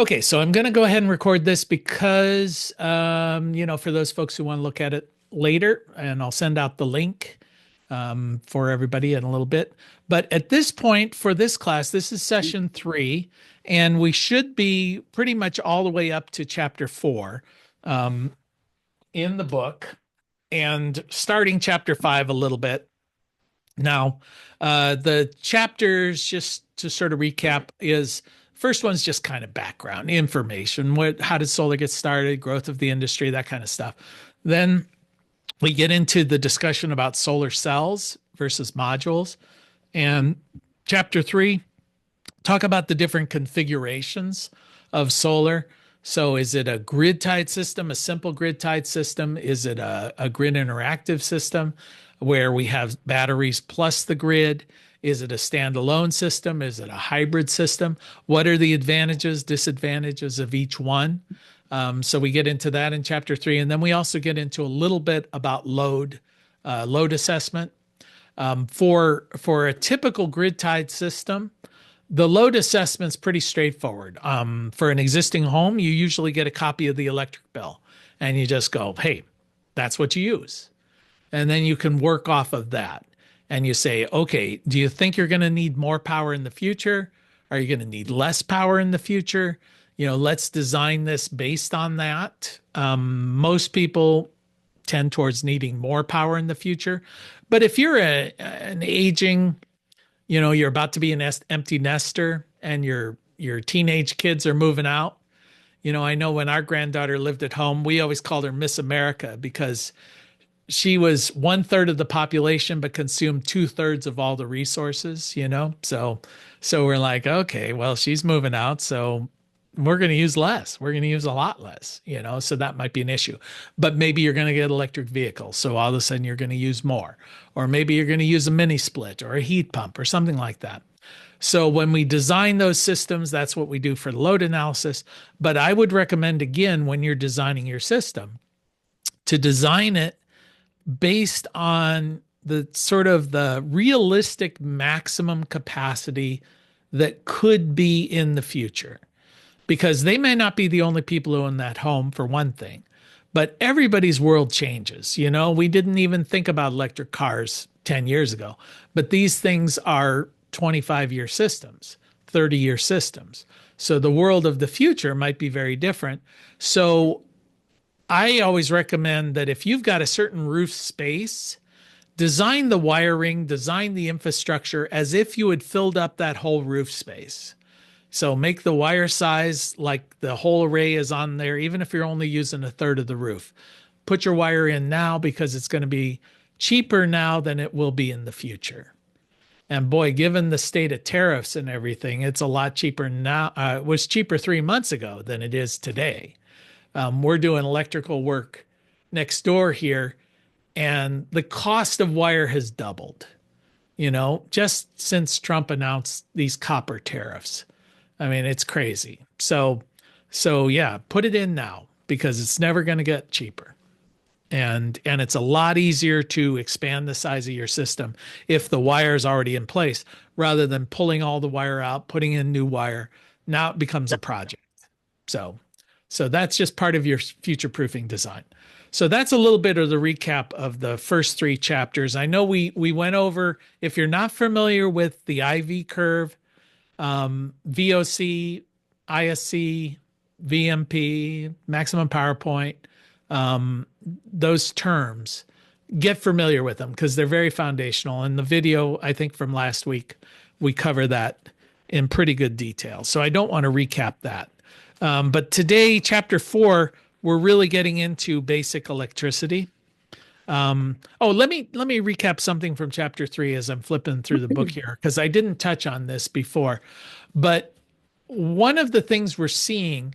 Okay, so I'm going to go ahead and record this because, for those folks who want to look at it later, and I'll send out the link for everybody in a little bit. But at this point for this class, this is session 3, and we should be pretty much all the way up to chapter 4 um, in the book and starting chapter 5 a little bit. Now, the chapters, just to sort of recap, is first one's just kind of background information. How did solar get started, growth of the industry, that kind of stuff. Then we get into the discussion about solar cells versus modules. And chapter 3, talk about the different configurations of solar. So is it a grid-tied system, a simple grid-tied system? Is it a grid interactive system where we have batteries plus the grid? Is it a standalone system? Is it a hybrid system? What are the advantages, disadvantages of each one? So we get into that in chapter 3. And then we also get into a little bit about load assessment. For a typical grid-tied system, the load assessment's pretty straightforward. For an existing home, you usually get a copy of the electric bill and you just go, hey, that's what you use. And then you can work off of that. And you say, okay, do you think you're going to need more power in the future? Are you going to need less power in the future? Let's design this based on that. Most people tend towards needing more power in the future. But if you're an aging, you're about to be an empty nester and your teenage kids are moving out. I know when our granddaughter lived at home, we always called her Miss America because she was 1/3 of the population, but consumed 2/3 of all the resources, So we're like, okay, well, she's moving out. So we're going to use less. We're going to use a lot less, so that might be an issue. But maybe you're going to get electric vehicles. So all of a sudden you're going to use more. Or maybe you're going to use a mini split or a heat pump or something like that. So when we design those systems, that's what we do for the load analysis. But I would recommend, again, when you're designing your system, to design it based on the sort of the realistic maximum capacity that could be in the future. Because they may not be the only people who own that home, for one thing, but everybody's world changes. We didn't even think about electric cars 10 years ago, but these things are 25-year systems, 30-year systems. So the world of the future might be very different. So I always recommend that if you've got a certain roof space, design the wiring, design the infrastructure as if you had filled up that whole roof space. So make the wire size like the whole array is on there, even if you're only using 1/3 of the roof. Put your wire in now because it's going to be cheaper now than it will be in the future. And boy, given the state of tariffs and everything, it's a lot cheaper now. It was cheaper 3 months ago than it is today. We're doing electrical work next door here, and the cost of wire has doubled, just since Trump announced these copper tariffs. I mean, it's crazy. So yeah, put it in now because it's never going to get cheaper. And it's a lot easier to expand the size of your system if the wire is already in place rather than pulling all the wire out, putting in new wire. Now it becomes a project. So that's just part of your future proofing design. So that's a little bit of the recap of the first 3 chapters. I know we went over, if you're not familiar with the IV curve, VOC, ISC, VMP, maximum power point, those terms, get familiar with them because they're very foundational. In the video, I think from last week, we cover that in pretty good detail. So I don't want to recap that. But today, chapter 4, we're really getting into basic electricity. Let me recap something from chapter 3 as I'm flipping through the book here, because I didn't touch on this before. But one of the things we're seeing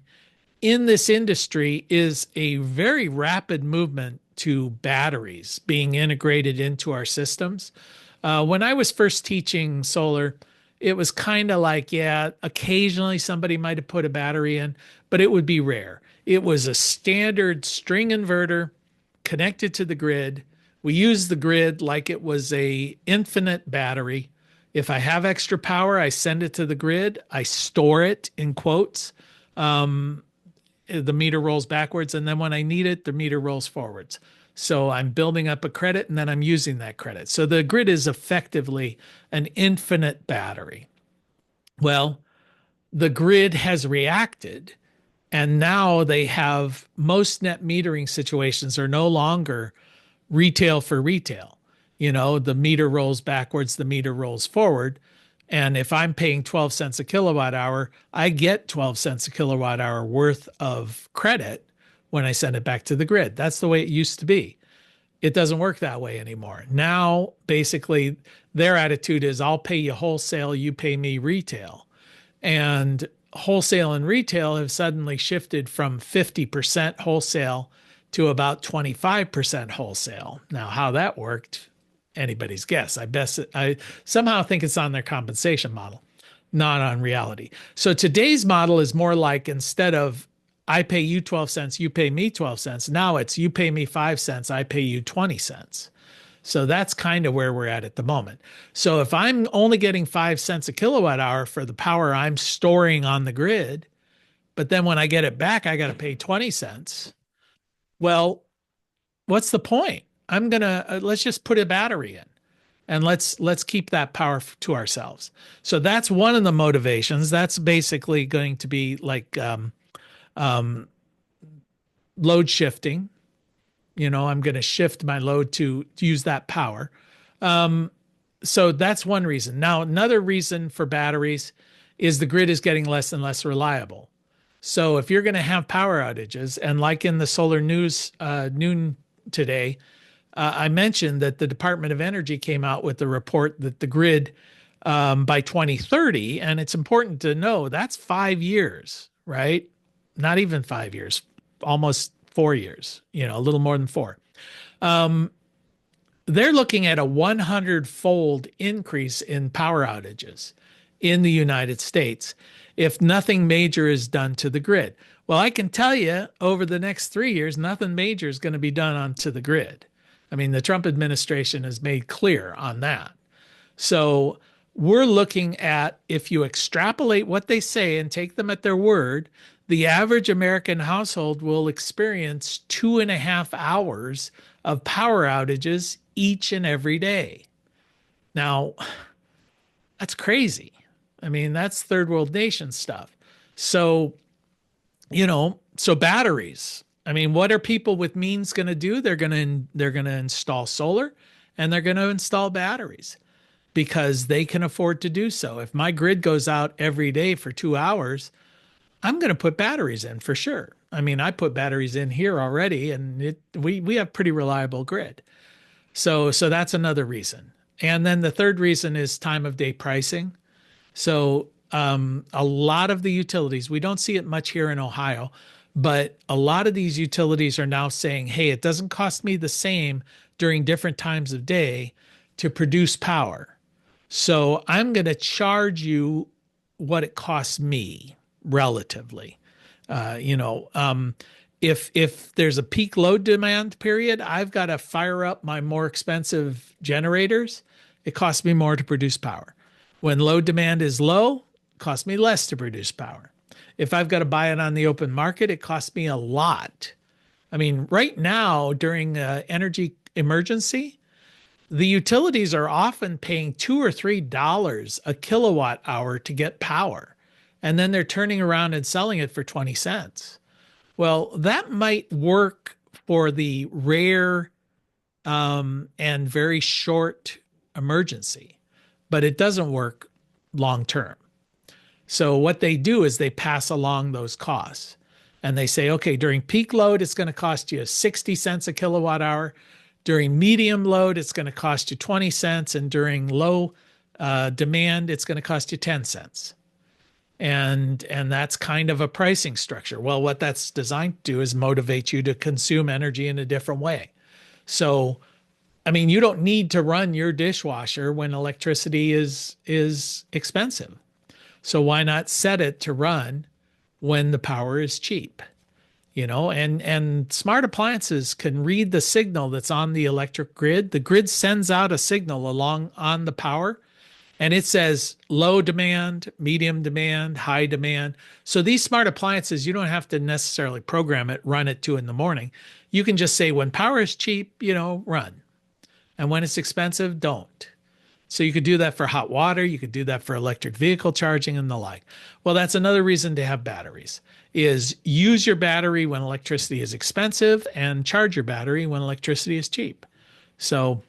in this industry is a very rapid movement to batteries being integrated into our systems. When I was first teaching solar, it was kind of like, yeah, occasionally somebody might have put a battery in, but it would be rare. It was a standard string inverter connected to the grid. We use the grid like it was a infinite battery. If I have extra power, I send it to the grid. I store it in quotes The meter rolls backwards, and then when I need it, the meter rolls forwards. So I'm building up a credit and then I'm using that credit. So the grid is effectively an infinite battery. Well, the grid has reacted, and now they have most net metering situations are no longer retail for retail. The meter rolls backwards, the meter rolls forward. And if I'm paying 12 cents a kilowatt hour, I get 12 cents a kilowatt hour worth of credit when I send it back to the grid. That's the way it used to be. It doesn't work that way anymore. Now, basically, their attitude is I'll pay you wholesale, you pay me retail. And wholesale and retail have suddenly shifted from 50% wholesale to about 25% wholesale. Now, how that worked, anybody's guess. I somehow think it's on their compensation model, not on reality. So today's model is more like, instead of I pay you 12 cents, you pay me 12 cents, now it's you pay me 5 cents, I pay you 20 cents. So that's kind of where we're at the moment. So if I'm only getting 5 cents a kilowatt hour for the power I'm storing on the grid, but then when I get it back, I got to pay 20 cents. Well, what's the point? I'm going to let's just put a battery in and let's keep that power to ourselves. So that's one of the motivations. That's basically going to be like load shifting. I'm going to shift my load to use that power. So that's one reason. Now, another reason for batteries is the grid is getting less and less reliable. So if you're going to have power outages, and like in the Solar News noon today, I mentioned that the Department of Energy came out with a report that the grid by 2030, and it's important to know that's 5 years, right? Not even 5 years, almost 4 years, a little more than 4. They're looking at a 100-fold increase in power outages in the United States if nothing major is done to the grid. Well, I can tell you over the next 3 years, nothing major is going to be done onto the grid. I mean, the Trump administration has made clear on that. So we're looking at, if you extrapolate what they say and take them at their word, the average American household will experience 2.5 hours of power outages each and every day. Now, that's crazy. I mean, that's third world nation stuff. So, so batteries. I mean, what are people with means going to do? They're going to install solar, and they're going to install batteries because they can afford to do so. If my grid goes out every day for 2 hours, I'm going to put batteries in for sure. I mean, I put batteries in here already, and we have pretty reliable grid. So that's another reason. And then the third reason is time of day pricing. So a lot of the utilities, we don't see it much here in Ohio, but a lot of these utilities are now saying, hey, it doesn't cost me the same during different times of day to produce power. So I'm going to charge you what it costs me relatively. If there's a peak load demand period, I've got to fire up my more expensive generators. It costs me more to produce power. When load demand is low, it costs me less to produce power. If I've got to buy it on the open market, it costs me a lot. I mean, right now, during energy emergency, the utilities are often paying $2 or $3 a kilowatt hour to get power. And then they're turning around and selling it for 20 cents. Well, that might work for the rare and very short emergency, but it doesn't work long term. So what they do is they pass along those costs, and they say, okay, during peak load, it's going to cost you 60 cents a kilowatt hour. During medium load, it's going to cost you 20 cents. And during low demand, it's going to cost you 10 cents. And that's kind of a pricing structure. Well, what that's designed to do is motivate you to consume energy in a different way. So, I mean, you don't need to run your dishwasher when electricity is expensive. So why not set it to run when the power is cheap? And smart appliances can read the signal that's on the electric grid. The grid sends out a signal along on the power, and it says low demand, medium demand, high demand. So these smart appliances, you don't have to necessarily program it, run at 2 in the morning. You can just say when power is cheap, run. And when it's expensive, don't. So you could do that for hot water. You could do that for electric vehicle charging and the like. Well, that's another reason to have batteries is use your battery when electricity is expensive and charge your battery when electricity is cheap. So,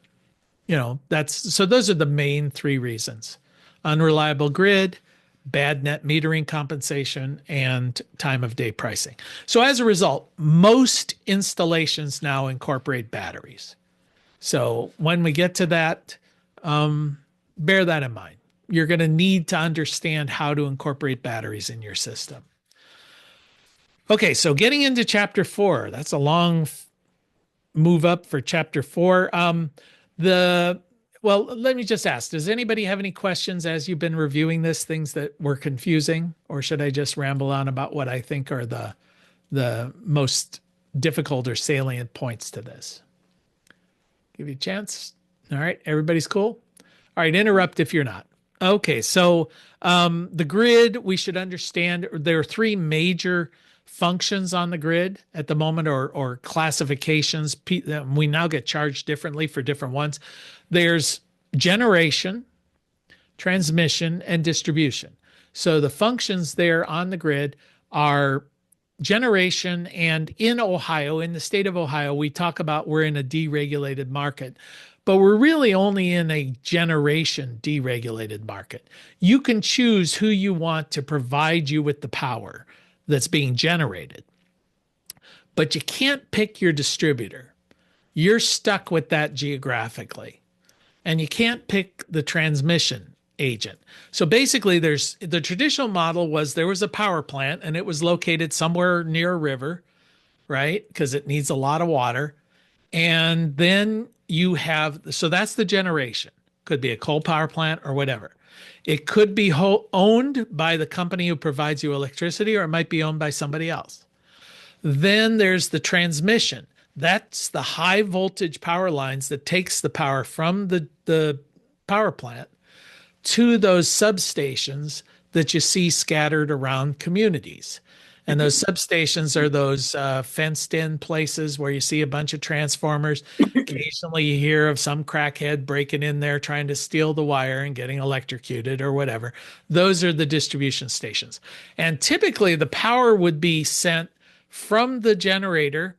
those are the main three reasons. Unreliable grid, bad net metering compensation, and time of day pricing. So as a result, most installations now incorporate batteries. So when we get to that, bear that in mind. You're going to need to understand how to incorporate batteries in your system. Okay, so getting into chapter 4, that's a long move up for chapter 4. Well, let me just ask, does anybody have any questions as you've been reviewing this, things that were confusing, or should I just ramble on about what I think are the most difficult or salient points to this? Give you a chance. All right, everybody's cool? All right, interrupt if you're not. Okay, so the grid, we should understand there are three major functions on the grid at the moment, or classifications. We now get charged differently for different ones. There's generation, transmission, and distribution. So the functions there on the grid are generation, and in Ohio, in the state of Ohio, we talk about we're in a deregulated market, but we're really only in a generation deregulated market. You can choose who you want to provide you with the power that's being generated, but you can't pick your distributor. You're stuck with that geographically, and you can't pick the transmission agent. So basically, the traditional model was there was a power plant and it was located somewhere near a river, right? Because it needs a lot of water. And then so that's the generation. Could be a coal power plant or whatever. It could be owned by the company who provides you electricity, or it might be owned by somebody else. Then there's the transmission. That's the high voltage power lines that takes the power from the power plant to those substations that you see scattered around communities. And those substations are those fenced in places where you see a bunch of transformers. Occasionally you hear of some crackhead breaking in there trying to steal the wire and getting electrocuted or whatever. Those are the distribution stations. And typically the power would be sent from the generator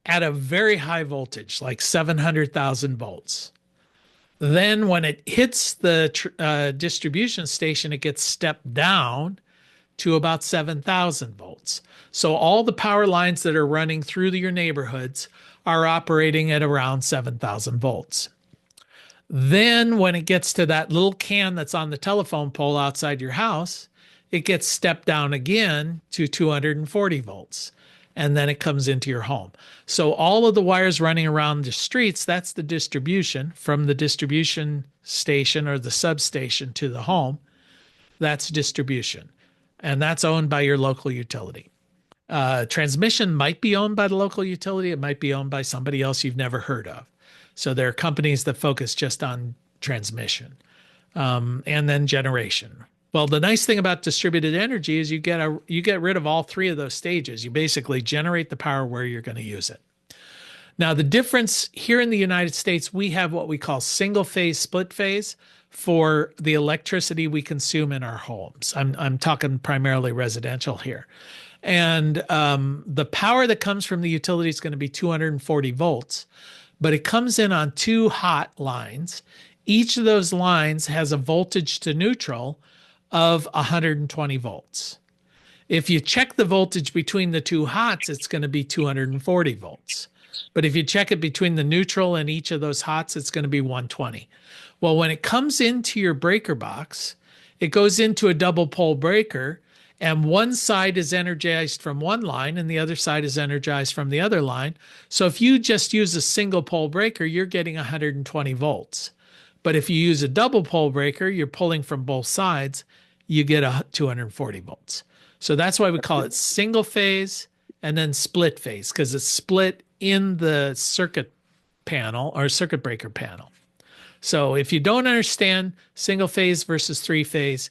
at a very high voltage, like 700,000 volts. Then when it hits the distribution station, it gets stepped down to about 7,000 volts. So all the power lines that are running through your neighborhoods are operating at around 7,000 volts. Then when it gets to that little can that's on the telephone pole outside your house, it gets stepped down again to 240 volts. And then it comes into your home. So all of the wires running around the streets, that's the distribution from the distribution station or the substation to the home. That's distribution. And that's owned by your local utility. Transmission might be owned by the local utility. It might be owned by somebody else you've never heard of. So there are companies that focus just on transmission, and then generation. Well, the nice thing about distributed energy is you get rid of all three of those stages. You basically generate the power where you're going to use it. Now, the difference here in the United States, we have what we call single phase, split phase for the electricity we consume in our homes. I'm talking primarily residential here. And the power that comes from the utility is going to be 240 volts, but it comes in on two hot lines. Each of those lines has a voltage to neutral of 120 volts. If you check the voltage between the two hots, it's going to be 240 volts. But if you check it between the neutral and each of those hots, it's going to be 120. Well, when it comes into your breaker box, it goes into a double pole breaker, and one side is energized from one line and the other side is energized from the other line. So if you just use a single pole breaker, you're getting 120 volts. But if you use a double pole breaker, you're pulling from both sides, you get 240 volts. So that's why we call it single phase and then split phase, because it's split in the circuit panel or circuit breaker panel. So if you don't understand single phase versus three phase,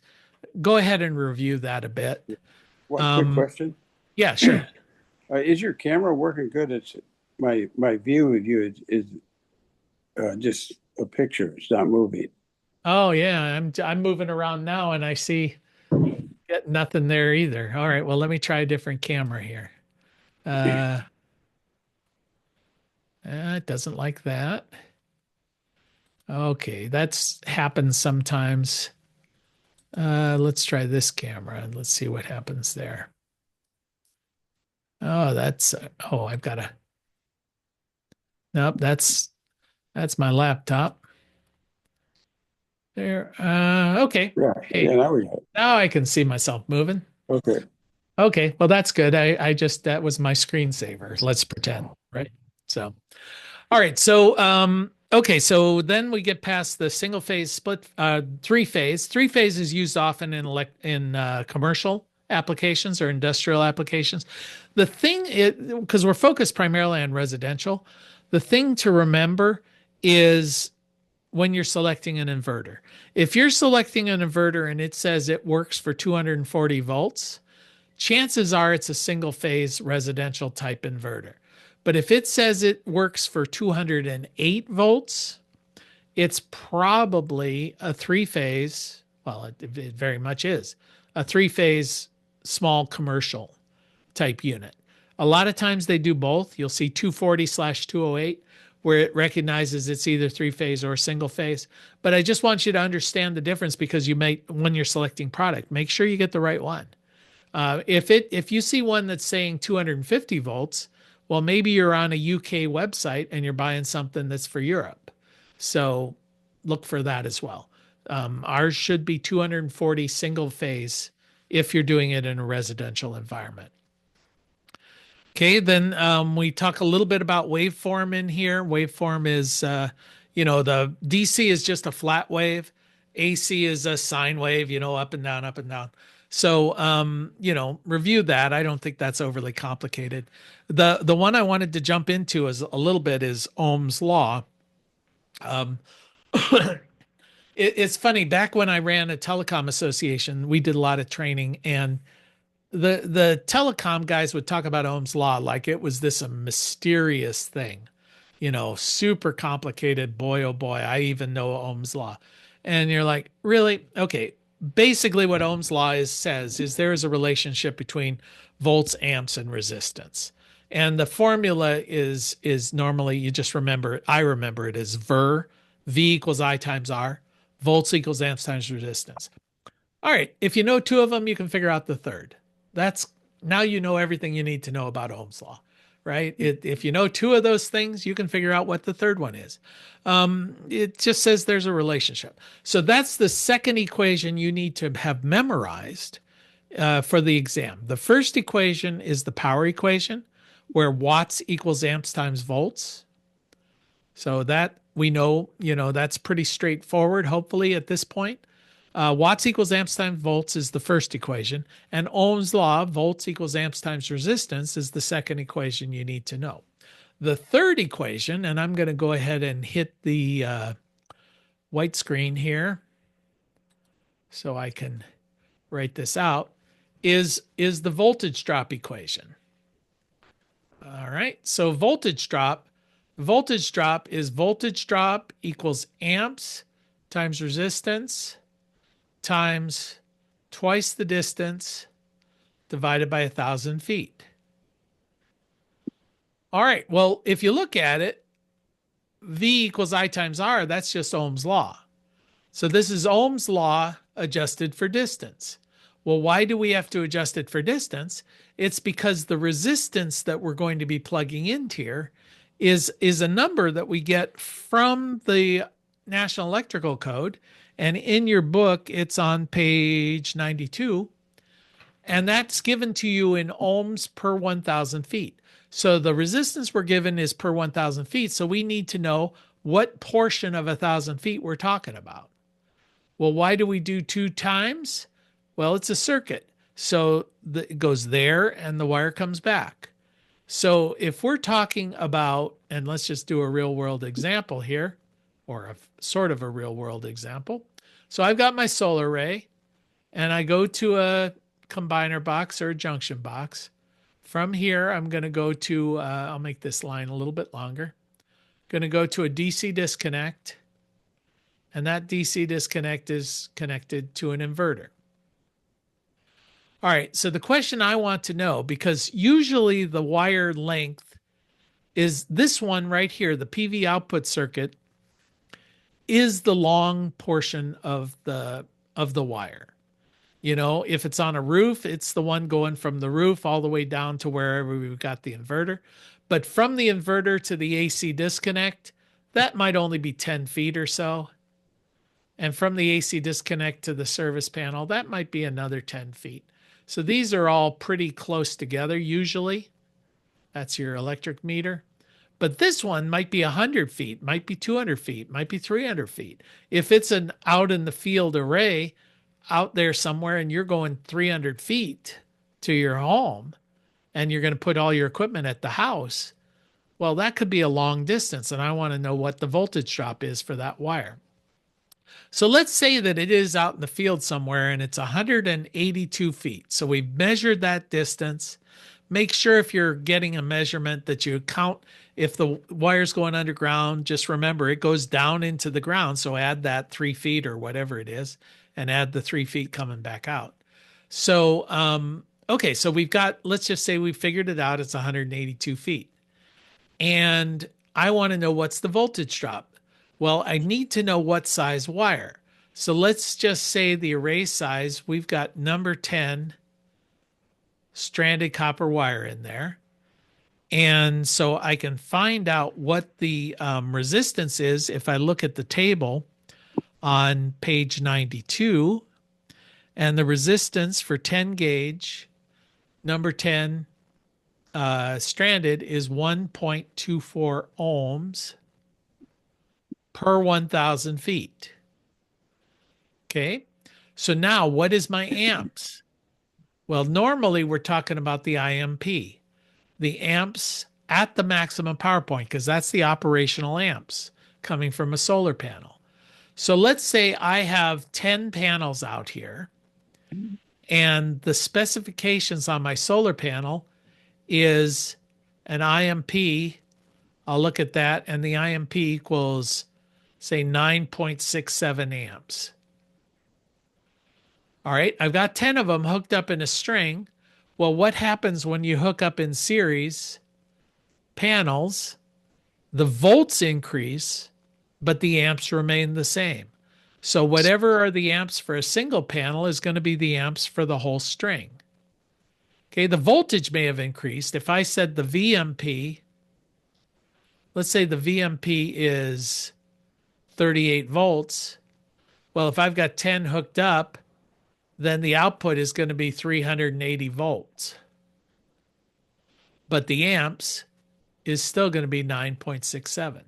go ahead and review that a bit. One quick Um, question. yeah, sure. Is your camera working good? It's my view of you is just a picture. It's not moving. Oh yeah, I'm moving around now and I see get nothing there either. All right, well let me try a different camera here. Uh, it doesn't like that. Okay, that's happens sometimes. Let's try this camera and let's see what happens there. Oh, oh, I've got a, nope, that's my laptop. There. Okay. Yeah, Hey, yeah. Now we got it. now I can see myself moving. Okay. Okay, well that's good. I just that was my screensaver. Let's pretend, right? So, all right. So, okay. So then we get past the single phase split, three phase. Three phase is used often in commercial applications or industrial applications. The thing is, because we're focused primarily on residential, the thing to remember is when you're selecting an inverter. If you're selecting an inverter and it says it works for 240 volts, chances are it's a single phase residential type inverter. But if it says it works for 208 volts, it's probably a three phase, well, it very much is a three phase small commercial type unit. A lot of times they do both. You'll see 240/208 where it recognizes it's either three phase or single phase. But I just want you to understand the difference because you may, when you're selecting product, make sure you get the right one. If you see one that's saying 250 volts, well, maybe you're on a UK website and you're buying something that's for Europe. So look for that as well. Ours should be 240 single phase if you're doing it in a residential environment. Okay, then we talk a little bit about waveform in here. Waveform is, the DC is just a flat wave. AC is a sine wave, up and down, up and down. So, review that. I don't think that's overly complicated. The one I wanted to jump into is a little bit is Ohm's law. Um, it's funny. Back when I ran a telecom association, we did a lot of training, and the telecom guys would talk about Ohm's law like it was this a mysterious thing, super complicated. Boy, oh boy, I even know Ohm's law. And you're like, really? Okay. Basically, what Ohm's law says is there is a relationship between volts, amps, and resistance. And the formula is normally you just remember it. I remember it as V equals I times R, volts equals amps times resistance. All right, if you know two of them, you can figure out the third. That's now you know everything you need to know about Ohm's law, right? If you know two of those things, you can figure out what the third one is. It just says there's a relationship. So that's the second equation you need to have memorized for the exam. The first equation is the power equation, where watts equals amps times volts. So that we know, that's pretty straightforward, hopefully, at this point. Watts equals amps times volts is the first equation, and Ohm's law, volts equals amps times resistance, is the second equation you need to know. The third equation, and I'm going to go ahead and hit the white screen here so I can write this out, is the voltage drop equation. All right, so voltage drop is voltage drop equals amps times resistance times twice the distance divided by 1,000 feet. All right, well, if you look at it, V equals I times R, that's just Ohm's law. So this is Ohm's law adjusted for distance. Well, why do we have to adjust it for distance? It's because the resistance that we're going to be plugging into here is a number that we get from the National Electrical Code. And in your book, it's on page 92. And that's given to you in ohms per 1,000 feet. So the resistance we're given is per 1,000 feet. So we need to know what portion of 1,000 feet we're talking about. Well, why do we do 2 times? Well, it's a circuit. So it goes there and the wire comes back. So if we're talking about, and let's just do a real world example here. or a sort of a real world example. So I've got my solar array and I go to a combiner box or a junction box. From here, I'm going to go to, I'll make this line a little bit longer. Going to go to a DC disconnect, and that DC disconnect is connected to an inverter. All right, so the question I want to know, because usually the wire length is this one right here, the PV output circuit, is the long portion of the wire. You know, if it's on a roof, it's the one going from the roof all the way down to wherever we've got the inverter. But from the inverter to the AC disconnect, that might only be 10 feet or so. And from the AC disconnect to the service panel, that might be another 10 feet. So these are all pretty close together usually. That's your electric meter. But this one might be 100 feet, might be 200 feet, might be 300 feet. If it's an out in the field array out there somewhere and you're going 300 feet to your home and you're going to put all your equipment at the house, well, that could be a long distance. And I want to know what the voltage drop is for that wire. So let's say that it is out in the field somewhere and it's 182 feet. So we've measured that distance. Make sure if you're getting a measurement that you count if the wire's going underground, just remember it goes down into the ground. So add that 3 feet or whatever it is and add the 3 feet coming back out. So, okay, so we've got, let's just say we figured it out. It's 182 feet. And I want to know what's the voltage drop. Well, I need to know what size wire. So let's just say the array size, we've got number 10 stranded copper wire in there. And so I can find out what the resistance is if I look at the table on page 92. And the resistance for 10 gauge, number 10 stranded is 1.24 ohms per 1,000 feet. Okay, so now what is my amps? Well, normally we're talking about the IMP, the amps at the maximum power point, because that's the operational amps coming from a solar panel. So let's say I have 10 panels out here, and the specifications on my solar panel is an IMP. I'll look at that, and the IMP equals, say, 9.67 amps. All right, I've got 10 of them hooked up in a string. Well, what happens when you hook up in series panels? The volts increase, but the amps remain the same. So whatever are the amps for a single panel is going to be the amps for the whole string. Okay, the voltage may have increased. If I said the VMP, let's say the VMP is 38 volts. Well, if I've got 10 hooked up, then the output is going to be 380 volts. But the amps is still going to be 9.67.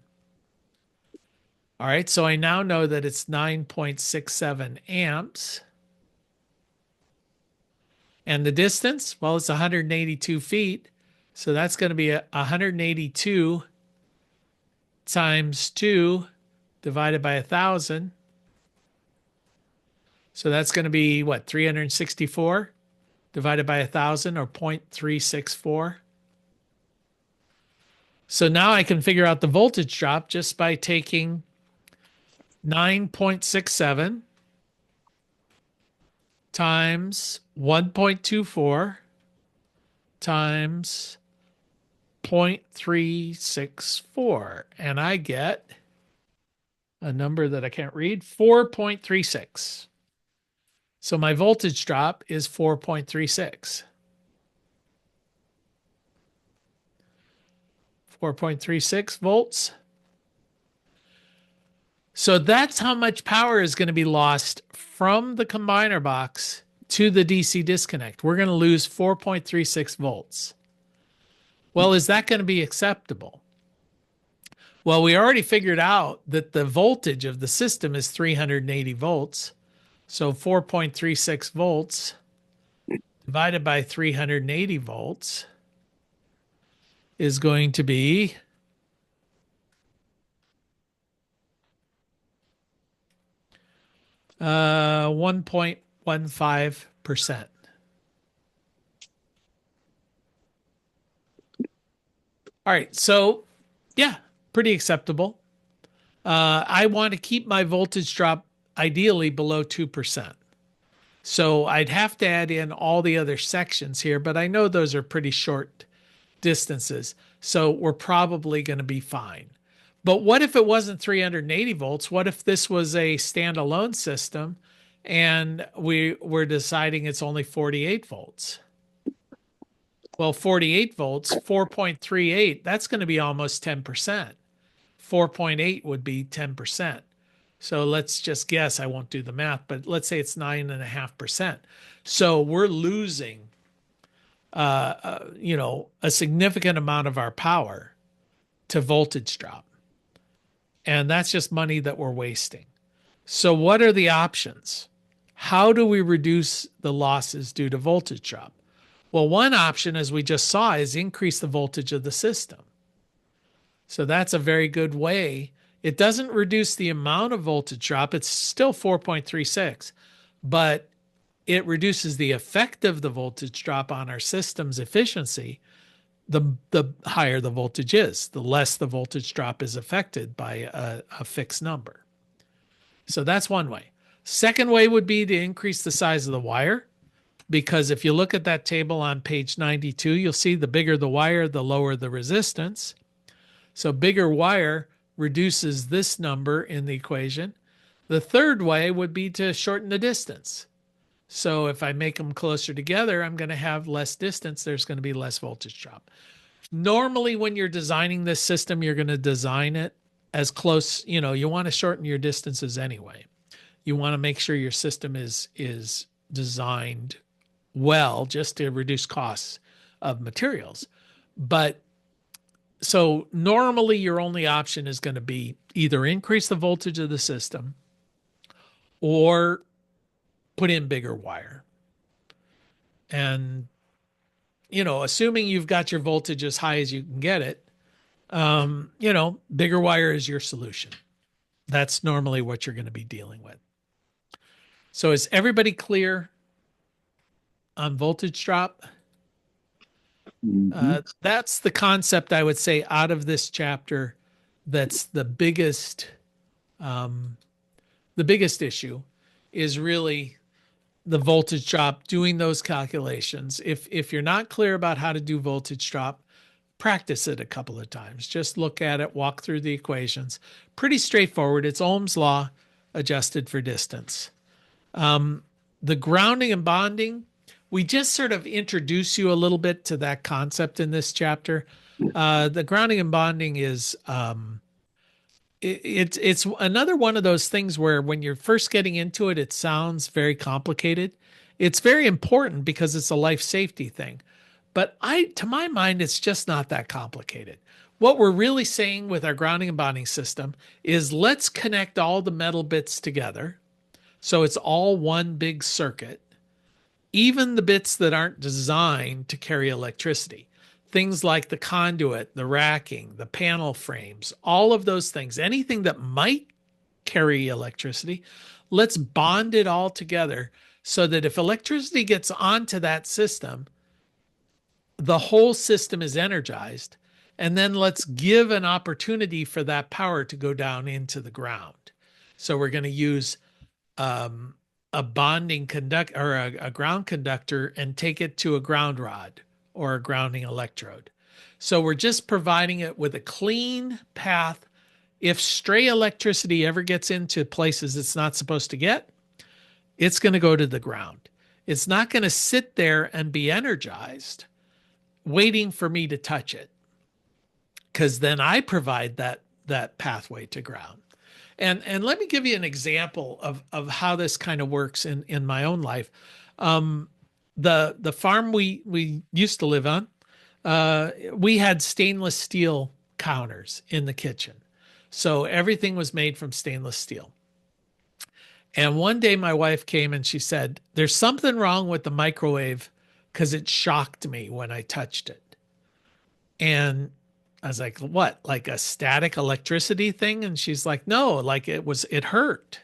All right, so I now know that it's 9.67 amps. And the distance, well, it's 182 feet. So that's going to be 182 times 2 divided by 1,000. So that's going to be, what, 364 divided by 1,000, or 0.364. So now I can figure out the voltage drop just by taking 9.67 times 1.24 times 0.364. And I get a number that I can't read, 4.36. So my voltage drop is 4.36. 4.36 volts. So that's how much power is going to be lost from the combiner box to the DC disconnect. We're going to lose 4.36 volts. Well, is that going to be acceptable? Well, we already figured out that the voltage of the system is 380 volts. So 4.36 volts divided by 380 volts is going to be 1.15%. All right. So, yeah, pretty acceptable. I want to keep my voltage drop ideally below 2%. So I'd have to add in all the other sections here, but I know those are pretty short distances. So we're probably going to be fine. But what if it wasn't 380 volts? What if this was a standalone system and we were deciding it's only 48 volts? Well, 48 volts, 4.38, that's going to be almost 10%. 4.8 would be 10%. So let's just guess, I won't do the math, but let's say it's 9.5%. So we're losing, a significant amount of our power to voltage drop. And that's just money that we're wasting. So what are the options? How do we reduce the losses due to voltage drop? Well, one option, as we just saw, is increase the voltage of the system. So that's a very good way. It doesn't reduce the amount of voltage drop. It's still 4.36, but it reduces the effect of the voltage drop on our system's efficiency. The higher the voltage is, the less the voltage drop is affected by a fixed number. So that's one way. Second way would be to increase the size of the wire, because if you look at that table on page 92, you'll see the bigger the wire, the lower the resistance. So bigger wire reduces this number in the equation. The third way would be to shorten the distance. So if I make them closer together, I'm going to have less distance. There's going to be less voltage drop. Normally, when you're designing this system, you're going to design it as close, you want to shorten your distances anyway. You want to make sure your system is designed well just to reduce costs of materials. But so normally your only option is going to be either increase the voltage of the system or put in bigger wire. And, assuming you've got your voltage as high as you can get it, bigger wire is your solution. That's normally what you're going to be dealing with. So is everybody clear on voltage drop? That's the concept, I would say, out of this chapter. That's the biggest issue is really the voltage drop, doing those calculations. If you're not clear about how to do voltage drop, practice it a couple of times. Just look at it, walk through the equations. Pretty straightforward. It's Ohm's law adjusted for distance. The grounding and bonding, we just sort of introduce you a little bit to that concept in this chapter. The grounding and bonding is it's another one of those things where when you're first getting into it, it sounds very complicated. It's very important because it's a life safety thing. But to my mind, it's just not that complicated. What we're really saying with our grounding and bonding system is let's connect all the metal bits together. So it's all one big circuit, even the bits that aren't designed to carry electricity. Things like the conduit, the racking, the panel frames, all of those things, anything that might carry electricity, let's bond it all together so that if electricity gets onto that system, the whole system is energized. And then let's give an opportunity for that power to go down into the ground. So we're going to use a bonding conductor or a ground conductor and take it to a ground rod or a grounding electrode. So we're just providing it with a clean path. If stray electricity ever gets into places it's not supposed to get, it's going to go to the ground. It's not going to sit there and be energized waiting for me to touch it, because then I provide that pathway to ground. And let me give you an example of how this kind of works in my own life. The farm we used to live on, we had stainless steel counters in the kitchen. So everything was made from stainless steel. And one day my wife came and she said, "There's something wrong with the microwave because it shocked me when I touched it." And I was like, "What, like a static electricity thing?" And she's like, "No, like it hurt."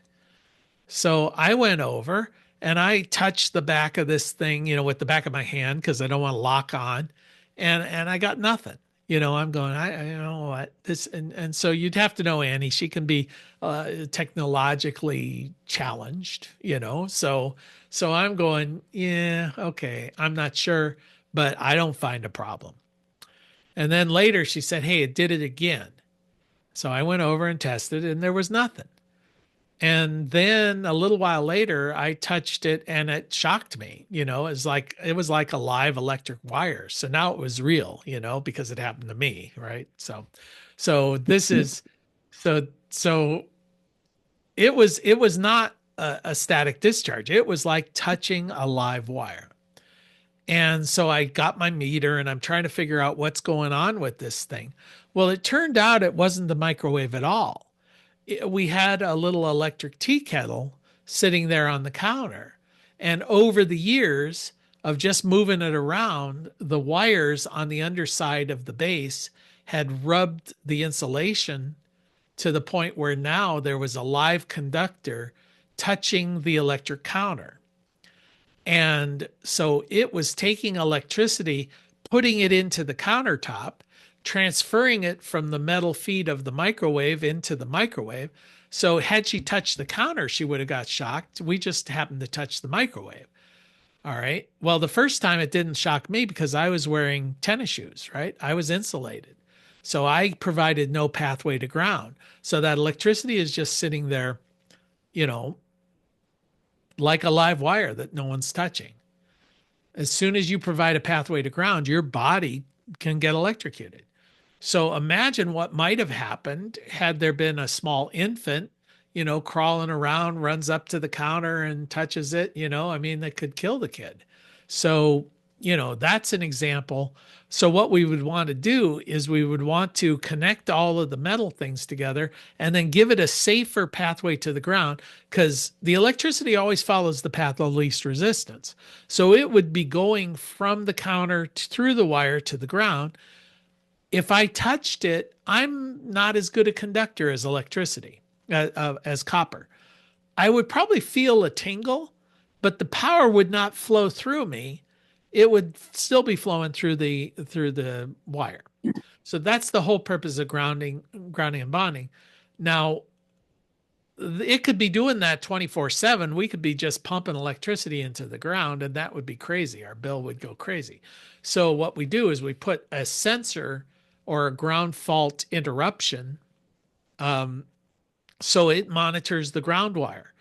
So I went over and I touched the back of this thing, with the back of my hand because I don't want to lock on, and I got nothing. I'm going, you know what this, and so you'd have to know Annie. She can be technologically challenged, so I'm going, yeah, okay, I'm not sure, but I don't find a problem. And then later she said, hey, it did it again. So I went over and tested, and there was nothing. And then a little while later, I touched it and it shocked me. It was like a live electric wire. So now it was real, because it happened to me, right? So this is so it was not a static discharge. It was like touching a live wire. And so I got my meter and I'm trying to figure out what's going on with this thing. Well, it turned out it wasn't the microwave at all. We had a little electric tea kettle sitting there on the counter. And over the years of just moving it around, the wires on the underside of the base had rubbed the insulation to the point where now there was a live conductor touching the electric counter. And so it was taking electricity, putting it into the countertop, transferring it from the metal feed of the microwave into the microwave. So had she touched the counter, she would have got shocked. We just happened to touch the microwave. All right. Well, the first time it didn't shock me because I was wearing tennis shoes, right? I was insulated. So I provided no pathway to ground. So that electricity is just sitting there, you know, like a live wire that no one's touching. As soon as you provide a pathway to ground, your body can get electrocuted. So imagine what might have happened had there been a small infant, crawling around, runs up to the counter and touches it, I mean, that could kill the kid. So, that's an example. So what we would want to do is we would want to connect all of the metal things together and then give it a safer pathway to the ground because the electricity always follows the path of least resistance. So it would be going from the counter through the wire to the ground. If I touched it, I'm not as good a conductor as electricity, as copper. I would probably feel a tingle, but the power would not flow through me. It would still be flowing through the wire. So that's the whole purpose of grounding and bonding. Now, it could be doing that 24/7. We could be just pumping electricity into the ground, and that would be crazy. Our bill would go crazy. So what we do is we put a sensor or a ground fault interruption, so it monitors the ground wire.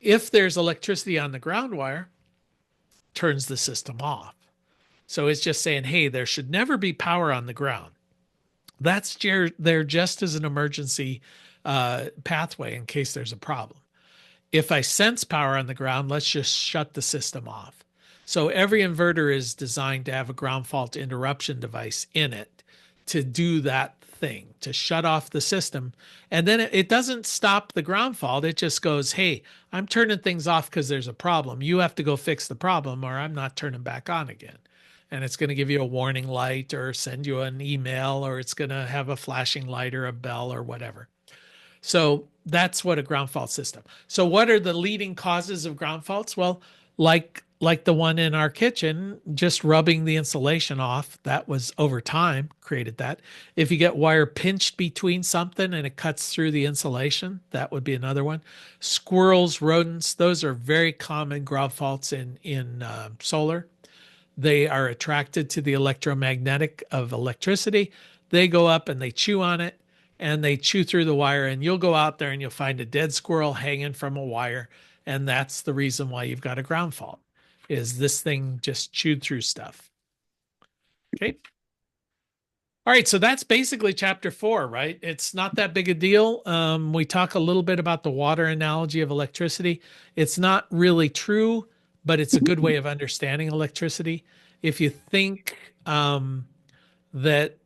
If there's electricity on the ground wire, turns the system off. So it's just saying, hey, there should never be power on the ground. That's there just as an emergency pathway in case there's a problem. If I sense power on the ground, let's just shut the system off. So every inverter is designed to have a ground fault interruption device in it to do that thing, to shut off the system. And then it doesn't stop the ground fault. It just goes, hey, I'm turning things off because there's a problem. You have to go fix the problem or I'm not turning back on again. And it's going to give you a warning light or send you an email, or it's going to have a flashing light or a bell or whatever. So that's what a ground fault system. So what are the leading causes of ground faults? Well, like the one in our kitchen, just rubbing the insulation off, that was over time created that. If you get wire pinched between something and it cuts through the insulation, that would be another one. Squirrels, rodents, those are very common ground faults in solar. They are attracted to the electromagnetic of electricity. They go up and they chew on it and they chew through the wire, and you'll go out there and you'll find a dead squirrel hanging from a wire. And that's the reason why you've got a ground fault, is this thing just chewed through stuff. Okay. All right. So that's basically chapter 4, right? It's not that big a deal. We talk a little bit about the water analogy of electricity. It's not really true, but it's a good way of understanding electricity. If you think that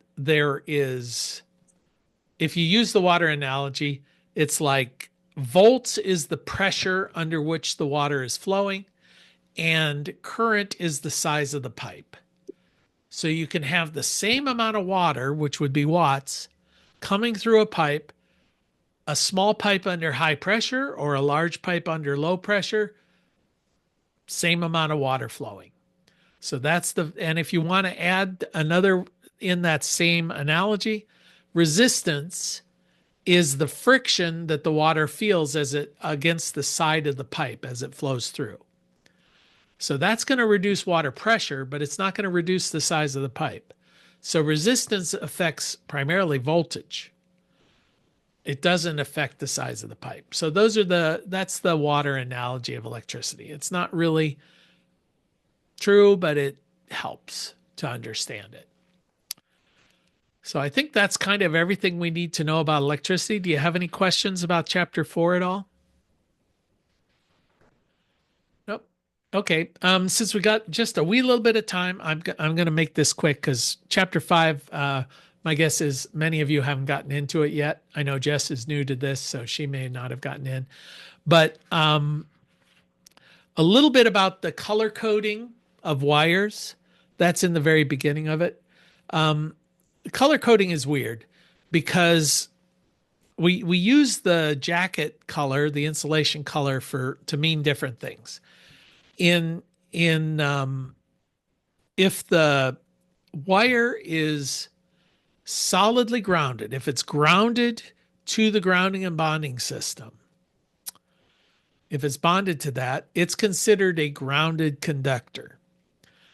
if you use the water analogy, it's like volts is the pressure under which the water is flowing, and current is the size of the pipe. So you can have the same amount of water, which would be watts, coming through a pipe a small pipe under high pressure or a large pipe under low pressure, same amount of water flowing. So and if you want to add another in that same analogy, resistance is the friction that the water feels as it against the side of the pipe as it flows through. So that's going to reduce water pressure, but it's not going to reduce the size of the pipe. So resistance affects primarily voltage. It doesn't affect the size of the pipe. So that's the water analogy of electricity. It's not really true, but it helps to understand it. So I think that's kind of everything we need to know about electricity. Do you have any questions about chapter 4 at all? Nope. Okay. Since we got just a wee little bit of time, I'm going to make this quick because chapter 5, my guess is many of you haven't gotten into it yet. I know Jess is new to this, so she may not have gotten in. But a little bit about the color coding of wires. That's in the very beginning of it. Color coding is weird because we use the jacket color, the insulation color, to mean different things. If the wire is solidly grounded, if it's grounded to the grounding and bonding system, if it's bonded to that, it's considered a grounded conductor.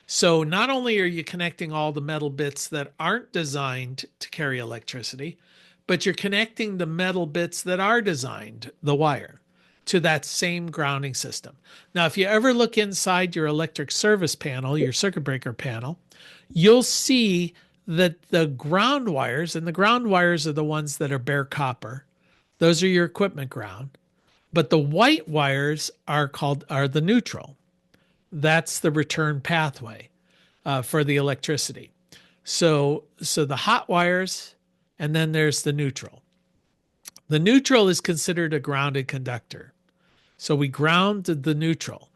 So not only are you connecting all the metal bits that aren't designed to carry electricity, but you're connecting the metal bits that are designed, the wire, to that same grounding system. Now, if you ever look inside your electric service panel, your circuit breaker panel, you'll see that the ground wires, and the ground wires are the ones that are bare copper. Those are your equipment ground. But the white wires are the neutral. That's the return pathway for the electricity. So the hot wires, and then there's the neutral. The neutral is considered a grounded conductor. So we ground the neutral.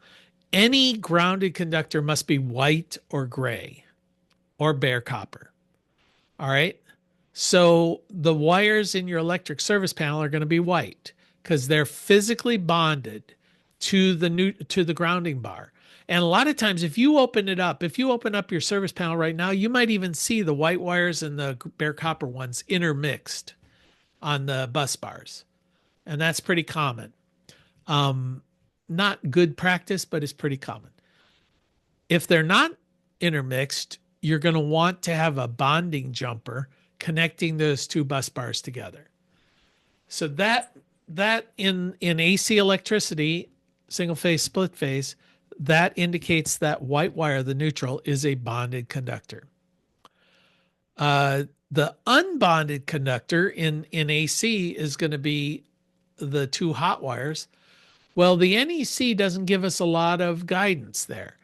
Any grounded conductor must be white or gray or bare copper. All right. So the wires in your electric service panel are going to be white because they're physically bonded to the grounding bar. And a lot of times, if you open up your service panel right now, you might even see the white wires and the bare copper ones intermixed on the bus bars. And that's pretty common. Not good practice, but it's pretty common. If they're not intermixed, you're going to want to have a bonding jumper connecting those two bus bars together. So that in AC electricity, single phase, split phase, that indicates that white wire, the neutral, is a bonded conductor. The unbonded conductor in AC is going to be the two hot wires. Well, the NEC doesn't give us a lot of guidance there.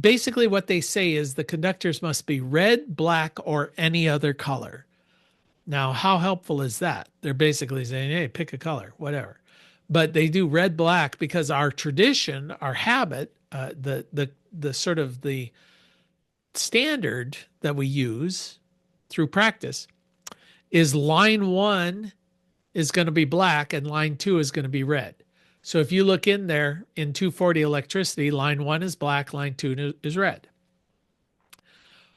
Basically what they say is the conductors must be red, black, or any other color. Now, how helpful is that? They're basically saying, hey, pick a color, whatever. But they do red, black because our tradition, our habit, the sort of the standard that we use through practice is line 1 is going to be black and line 2 is going to be red. So if you look in there in 240 electricity, line 1 is black, line 2 is red.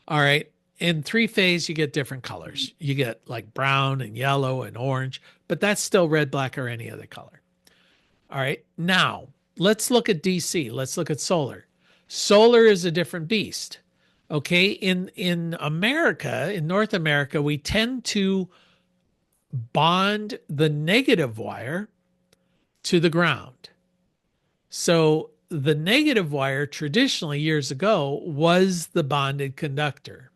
All right. In 3-phase, you get different colors. You get like brown and yellow and orange, but that's still red, black, or any other color. All right. Now, let's look at DC. Let's look at solar. Solar is a different beast. Okay. In America, in North America, we tend to bond the negative wire to the ground. So the negative wire traditionally years ago was the bonded conductor.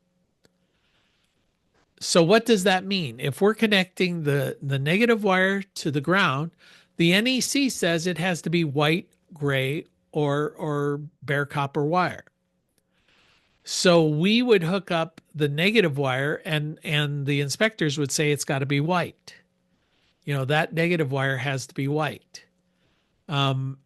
So what does that mean? If we're connecting the negative wire to the ground, the NEC says it has to be white, gray, or bare copper wire. So we would hook up the negative wire and the inspectors would say it's got to be white. You know, that negative wire has to be white. Well,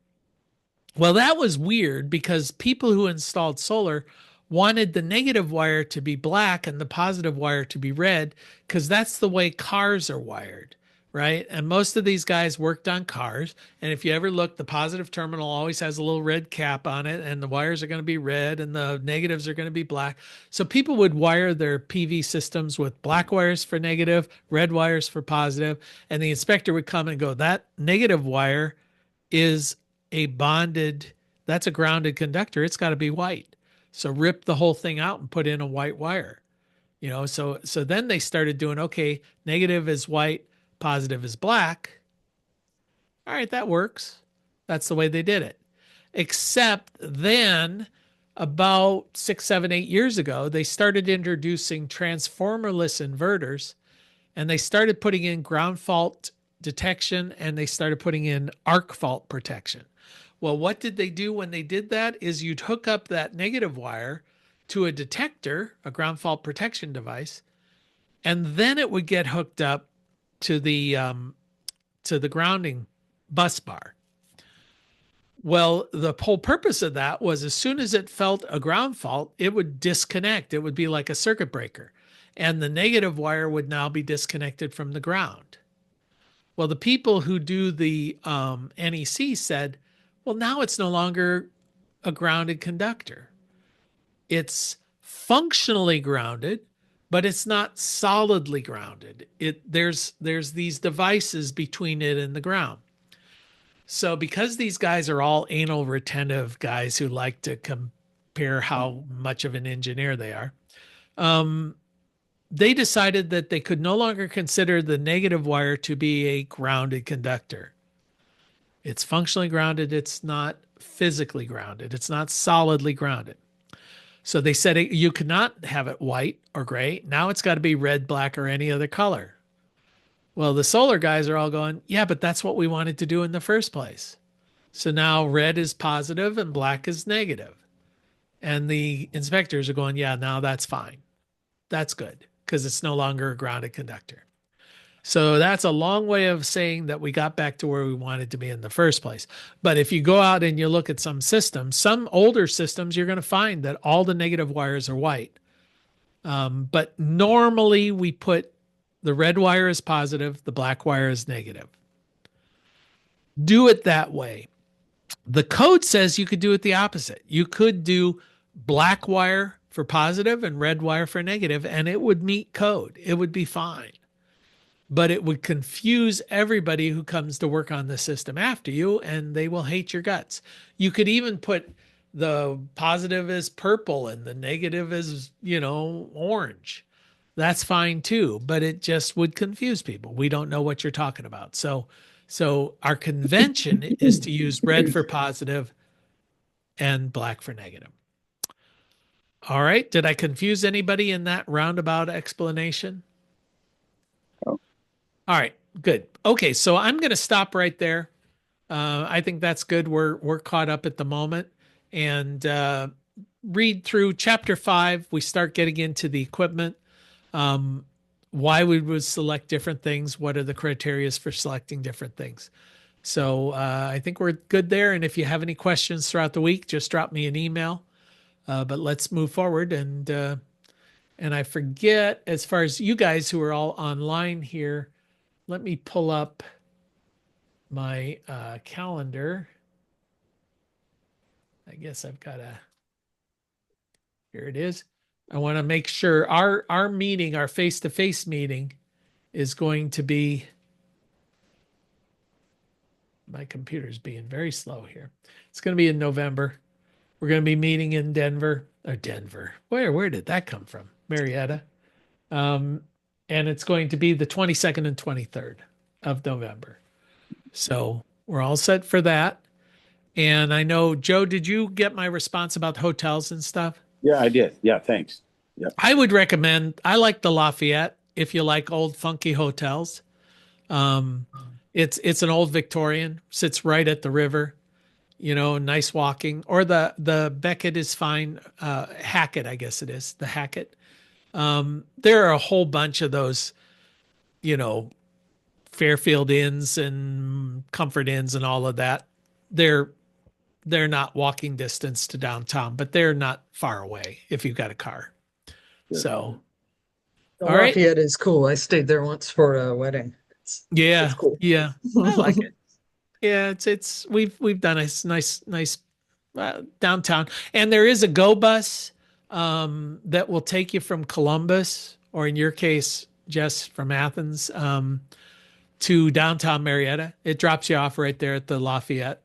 that was weird because people who installed solar wanted the negative wire to be black and the positive wire to be red because that's the way cars are wired. right? And most of these guys worked on cars. And if you ever look, the positive terminal always has a little red cap on it, and the wires are going to be red and the negatives are going to be black. So people would wire their PV systems with black wires for negative, red wires for positive, and the inspector would come and go, that negative wire is a bonded, that's a grounded conductor. It's got to be white. So rip the whole thing out and put in a white wire. So then they started doing, okay, negative is white, positive is black. All right, that works. That's the way they did it. Except then, about 6, 7, 8 years ago, they started introducing transformerless inverters, and they started putting in ground fault detection, and they started putting in arc fault protection. Well, what did they do when they did that is you'd hook up that negative wire to a detector, a ground fault protection device, and then it would get hooked up to the grounding bus bar. Well, the whole purpose of that was as soon as it felt a ground fault, it would disconnect. It would be like a circuit breaker, and the negative wire would now be disconnected from the ground. Well, the people who do the NEC said, well, now it's no longer a grounded conductor. It's functionally grounded, but it's not solidly grounded. There's these devices between it and the ground. So because these guys are all anal retentive guys who like to compare how much of an engineer they are, they decided that they could no longer consider the negative wire to be a grounded conductor. It's functionally grounded. It's not physically grounded. It's not solidly grounded. So they said you could not have it white or gray. Now it's got to be red, black, or any other color. Well, the solar guys are all going, yeah, but that's what we wanted to do in the first place. So now red is positive and black is negative. And the inspectors are going, yeah, now that's fine. That's good because it's no longer a grounded conductor. So that's a long way of saying that we got back to where we wanted to be in the first place. But if you go out and you look at some systems, some older systems, you're going to find that all the negative wires are white. But normally we put the red wire as positive, the black wire is negative. Do it that way. The code says you could do it the opposite. You could do black wire for positive and red wire for negative, and it would meet code. It would be fine. But it would confuse everybody who comes to work on the system after you, and they will hate your guts. You could even put the positive as purple and the negative as, orange. That's fine too, but it just would confuse people. We don't know what you're talking about. So our convention is to use red for positive and black for negative. All right. Did I confuse anybody in that roundabout explanation? Oh. All right, good. Okay, so I'm going to stop right there. I think that's good. We're caught up at the moment, and read through chapter 5. We start getting into the equipment, why we would select different things, what are the criteria for selecting different things. So I think we're good there. And if you have any questions throughout the week, just drop me an email. But let's move forward. And I forget, as far as you guys who are all online here, let me pull up my calendar. I guess I've got here it is. I want to make sure our meeting, our face-to-face meeting, is going to be, my computer's being very slow here. It's going to be in November. We're going to be meeting in Denver. Where did that come from? Marietta. And it's going to be the 22nd and 23rd of November. So we're all set for that. And I know, Joe, did you get my response about hotels and stuff? Yeah, I did. Yeah, thanks. Yeah. I would recommend, I like the Lafayette if you like old funky hotels. It's an old Victorian, sits right at the river, nice walking. Or the Beckett is fine. Hackett, I guess it is, the Hackett. There are a whole bunch of those, Fairfield Inns and Comfort Inns and all of that. They're not walking distance to downtown, but they're not far away if you've got a car. Sure. So, The all right. Lafayette is cool. I stayed there once for a wedding. Yeah, It's cool. yeah, I like it. Yeah, it's we've done a nice downtown, and there is a go bus that will take you from Columbus, or in your case, Jess, from Athens, to downtown Marietta. It drops you off right there at the Lafayette.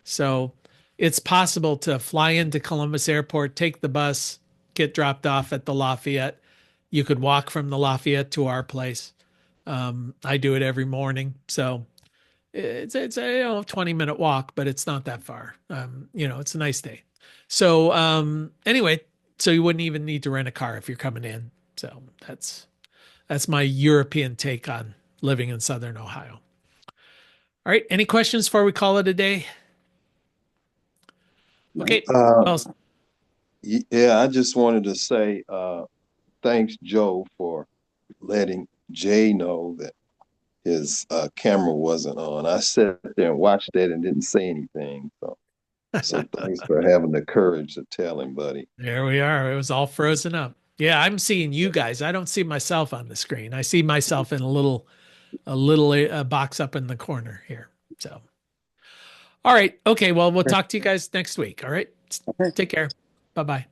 So it's possible to fly into Columbus Airport, take the bus, get dropped off at the Lafayette. You could walk from the Lafayette to our place. I do it every morning, so it's a 20-minute walk, but it's not that far. It's a nice day. So anyway, so you wouldn't even need to rent a car if you're coming in. So that's my European take on living in Southern Ohio. All right, any questions before we call it a day? Okay. Well, Yeah, I just wanted to say thanks, Joe, for letting Jay know that his camera wasn't on. I sat there and watched that and didn't say anything. So thanks for having the courage to tell him, buddy. there we are. It was all frozen up. Yeah, I'm seeing you guys. I don't see myself on the screen. I see myself in a little box up in the corner here. So, all right. Okay. Well, we'll talk to you guys next week. All right. Okay. Take care. Bye bye.